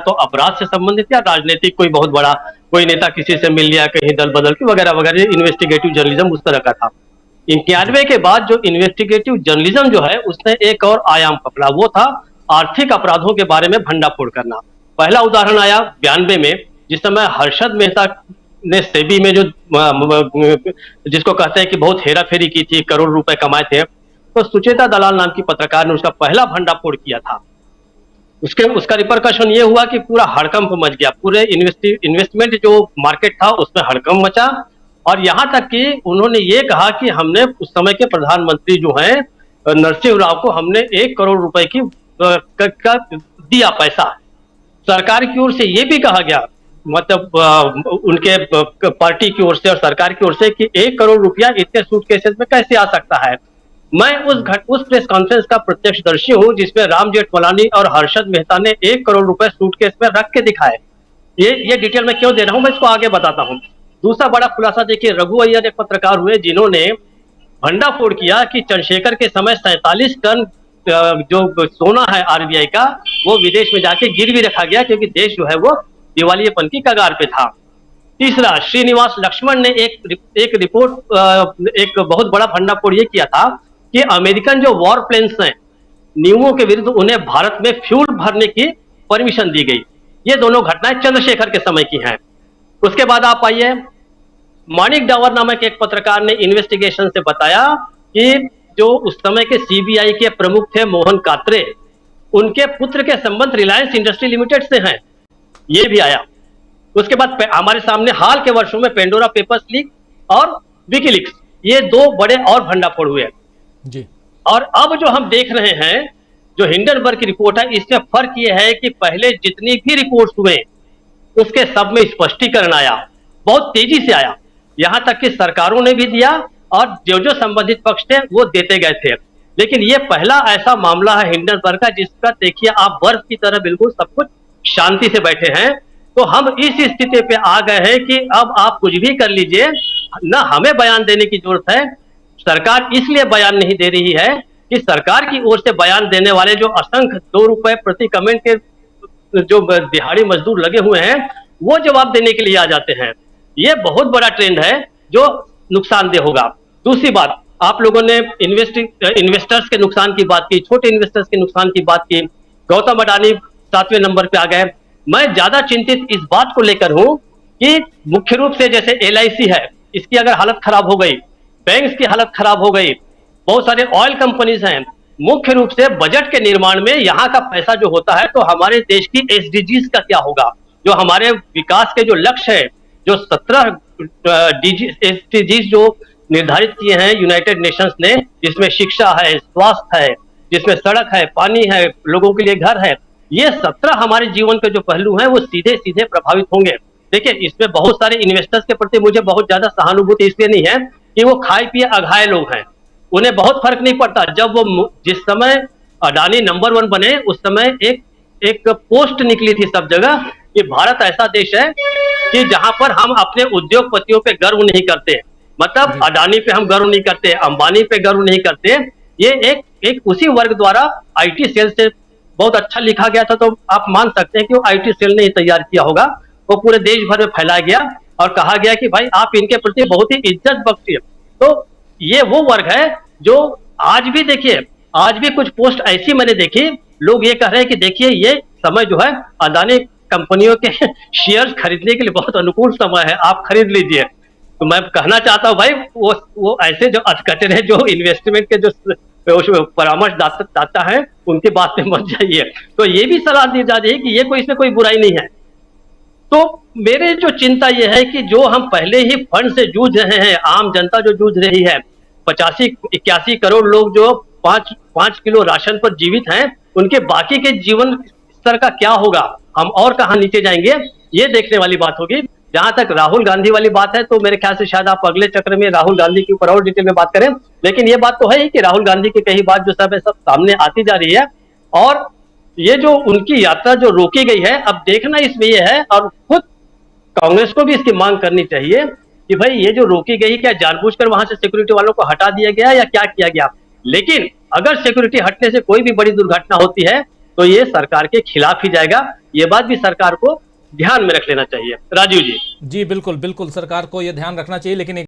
तो अपराध से संबंधित या राजनीतिक कोई बहुत बड़ा कोई नेता किसी से मिल लिया कहीं दल बदल के वगैरह वगैरह, इन्वेस्टिगेटिव जर्नलिज्म उस तरह का था। 91 के बाद जो इन्वेस्टिगेटिव जर्नलिज्म जो है उसने एक और आयाम पकड़ा, वो था आर्थिक अपराधों के बारे में भंडाफोड़ करना। पहला उदाहरण आया 92 में, जिस समय हर्षद मेहता ने सेबी में जो जिसको कहते हैं कि बहुत हेरा फेरी की थी, करोड़ रुपए कमाए थे, तो सुचेता दलाल नाम की पत्रकार ने उसका पहला भंडाफोड़ किया था। उसका रिपरकशन ये हुआ कि पूरा हड़कंप मच गया, पूरे इन्वेस्टमेंट जो मार्केट था उसमें हड़कंप मचा, और यहां तक कि उन्होंने ये कहा कि हमने उस समय के प्रधानमंत्री जो हैं नरसिंह राव को हमने 1 करोड़ रुपए की दिया पैसा। सरकार की ओर से ये भी कहा गया, मतलब उनके पार्टी की ओर से और सरकार की ओर से, कि 1 करोड़ रुपया इतने सूटकेसेस में कैसे आ सकता है। मैं उस प्रेस कॉन्फ्रेंस का प्रत्यक्षदर्शी हूं जिसमें राम जेठमलानी और हर्षद मेहता ने 1 करोड़ रुपए सूटकेस में रख के दिखाए। ये डिटेल में क्यों दे रहा हूं, मैं इसको आगे बताता हूं। दूसरा बड़ा खुलासा देखिए, रघु अय्यर एक पत्रकार हुए जिन्होंने भंडाफोड़ किया कि चंद्रशेखर के समय 47 टन जो सोना है आरबीआई का, वो विदेश में जाके गिरवी रखा गया क्योंकि देश जो है वो दिवालियेपन की कगार पे था। तीसरा, श्रीनिवास लक्ष्मण ने एक रिपोर्ट, एक बहुत बड़ा भंडाफोड़ ये किया था कि अमेरिकन जो वॉर प्लेन्स हैं, नियमों के विरुद्ध उन्हें भारत में फ्यूल भरने की परमिशन दी गई। ये दोनों घटनाएं चंद्रशेखर के समय की हैं। उसके बाद आप आइए, माणिक डावर नामक एक पत्रकार ने इन्वेस्टिगेशन से बताया कि जो उस समय के सीबीआई के प्रमुख थे मोहन कात्रे, उनके पुत्र के संबंध रिलायंस इंडस्ट्री लिमिटेड से हैं, ये भी आया। उसके बाद हमारे सामने हाल के वर्षों में पेंडोरा पेपर्स लीक और विकीलीक्स, ये दो बड़े और भंडाफोड़ हुए जी। और अब जो हम देख रहे हैं, जो हिंडनबर्ग की रिपोर्ट है, इसमें फर्क यह है कि पहले जितनी भी रिपोर्ट्स हुए उसके सब में स्पष्टीकरण आया, बहुत तेजी से आया, यहां तक कि सरकारों ने भी दिया और जो संबंधित पक्ष थे वो देते गए थे। लेकिन ये पहला ऐसा मामला है हिंडनबर्ग का जिसका देखिए आप बर्फ की तरह बिल्कुल सब कुछ शांति से बैठे हैं। तो हम इस स्थिति पे आ गए हैं कि अब आप कुछ भी कर लीजिए, ना हमें बयान देने की जरूरत है। सरकार इसलिए बयान नहीं दे रही है कि सरकार की ओर से बयान देने वाले जो असंख्य 2 रुपए प्रति कमेंट के जो दिहाड़ी मजदूर लगे हुए हैं, वो जवाब देने के लिए आ जाते हैं। ये बहुत बड़ा ट्रेंड है जो नुकसानदेह होगा। दूसरी बात, आप लोगों ने इन्वेस्टर्स के नुकसान की बात की, छोटे इन्वेस्टर्स के नुकसान की बात की। गौतम अडानी 7वें नंबर पे आ गए। मैं ज्यादा चिंतित इस बात को लेकर हूं कि मुख्य रूप से जैसे LIC है, इसकी अगर हालत खराब हो गई, बैंक्स की हालत खराब हो गई, बहुत सारे ऑयल कंपनीज हैं, मुख्य रूप से बजट के निर्माण में यहां का पैसा जो होता है, तो हमारे देश की SDGs का क्या होगा, जो हमारे विकास के जो लक्ष्य है, जो 17 SDGs जो निर्धारित किए हैं यूनाइटेड नेशंस ने, जिसमें शिक्षा है, स्वास्थ्य है, जिसमें सड़क है, पानी है, लोगों के लिए घर है, ये 17 हमारे जीवन के जो पहलू हैं वो सीधे सीधे प्रभावित होंगे। देखिए, इसमें बहुत सारे इन्वेस्टर्स के प्रति मुझे बहुत ज्यादा सहानुभूति इसलिए नहीं है कि वो खाए पिए अघाए लोग हैं, उन्हें बहुत फर्क नहीं पड़ता। जब वो जिस समय अडानी नंबर 1 बने, उस समय एक पोस्ट निकली थी सब जगह कि भारत ऐसा देश है कि जहां पर हम अपने उद्योगपतियों पे गर्व नहीं करते, मतलब अडानी पे हम गर्व नहीं करते, अंबानी पे गर्व नहीं करते। ये एक उसी वर्ग द्वारा IT सेल से बहुत अच्छा लिखा गया था, तो आप मान सकते हैं कि वो IT सेल ने ही तैयार किया होगा। वो पूरे देश भर में फैलाया गया और कहा गया कि भाई आप इनके प्रति बहुत ही इज्जत बख्शिए। तो ये वो वर्ग है जो आज भी, देखिए आज भी कुछ पोस्ट ऐसी मैंने देखी, लोग ये कह रहे हैं कि देखिए ये समय जो है अडानी कंपनियों के शेयर्स खरीदने के लिए बहुत अनुकूल समय है, आप खरीद लीजिए। तो मैं कहना चाहता हूं भाई, वो ऐसे जो अटकटे जो इन्वेस्टमेंट के जो परामर्श दाता है, उनकी बात पे मत जाइए। तो ये भी सलाह दी जा रही है कि ये कोई, इसमें कोई बुराई नहीं है। तो मेरे जो चिंता ये है कि जो हम पहले ही फंड से जूझ रहे हैं, आम जनता जो जूझ रही है, 85-81 करोड़ लोग जो 5 किलो राशन पर जीवित हैं, उनके बाकी के जीवन स्तर का क्या होगा, हम और कहां नीचे जाएंगे, ये देखने वाली बात होगी। जहां तक राहुल गांधी वाली बात है, तो मेरे ख्याल से शायद आप अगले चक्र में राहुल गांधी के ऊपर और डिटेल में बात करें। लेकिन ये बात तो है ही कि राहुल गांधी की कई बात जो सब सामने आती जा रही है, और ये जो उनकी यात्रा जो रोकी गई है, अब देखना इसमें यह है, और खुद कांग्रेस को भी इसकी मांग करनी चाहिए कि भाई ये जो रोकी गई, क्या जानबूझकर वहां से सिक्योरिटी वालों को हटा दिया गया या क्या किया गया। लेकिन अगर सिक्योरिटी हटने से कोई भी बड़ी दुर्घटना होती है तो ये सरकार के खिलाफ ही जाएगा। ये बात भी सरकार को ध्यान में रख लेना चाहिए। राजीव जी। जी बिल्कुल बिल्कुल, सरकार को यह ध्यान रखना चाहिए, लेकिन